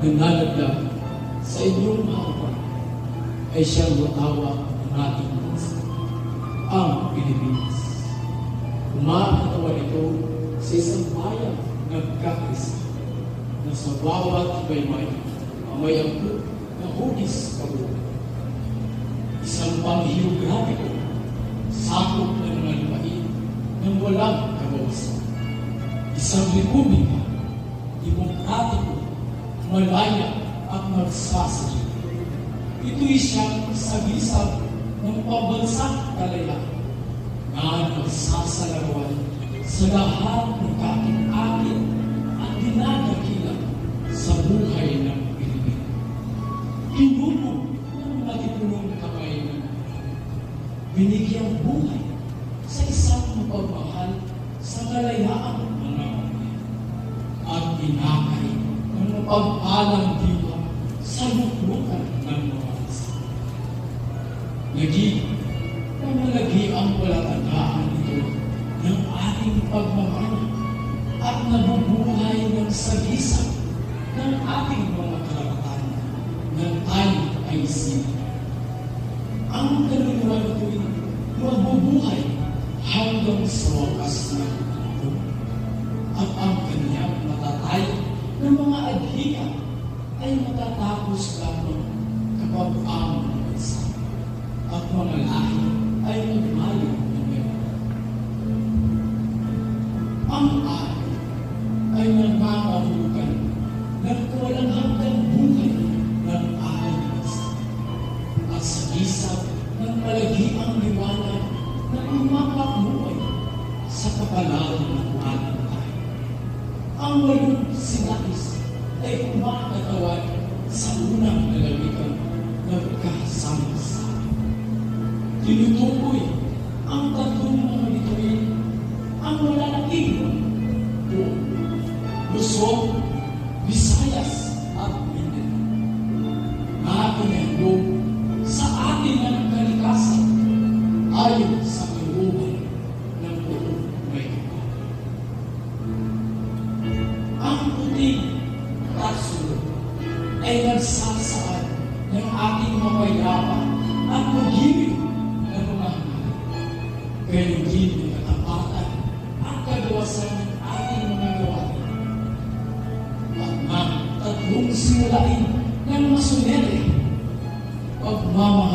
nanlalaglag sa inyong harapan ay siyang watawag ng ating bansa, ang Pilipinas. Umakatawan ito sa isang bayan nagkakaisa na sa bawat baymay may angkop na hugis kabuhay. Isang panghiograpiko, sakop ng mga lupain ng walang kabawasan. Isang republika, demokratiko, malaya at magsasadya. Ito'y siyang sagisag ng pambansang kalayaan na nagsasalarawan sa lahat ng kakin-akin at dinadakilang sa buhay ng Pilipino. Pinuno ng matipunong kamay ng binigyang buhay sa isang mapagmahal sa kalayaan ng mga pamilya at binakay ng mapagpalang diwa sa luklukan ng mga bansa. Naging na malagi ang palatandaan ito ng ating pagmamahal at nabubuhay ng sagisag ng ating mga karapatan na tayo ay sila. Ang kaluluwa nito'y mabubuhay hanggang sa wakas ng mundo at ang kanyang matatay ng mga adhika ay matatapos lamang kapag ang bansa at mga lahi ay magmayo ng meron. Ang araw ay nangangahulugan ng walang hanggang buhay ng ating bansa at sa isang ng malagiang liwanag na umapamuhay sa kapalaran ng ating tayo. Ang walong sinais ay kumakatawan sa unang lalawigan nagkasama-sama. Tinutukoy ang tatlong mga bituin ang wala na tingin po Luzon, Visayas at Mindanao. Nakakinahindog sa atin ng kalikasan ayon sa kalooban ng buong may kapal. Ang puting kasunod ay nagsasaad ng ating mapayapa at mag-ibig na pamahal. Gayon din ng katapatan at kagawasan ng ating mga gawain. At ng tatlong simulain ng masunere, pagmamahal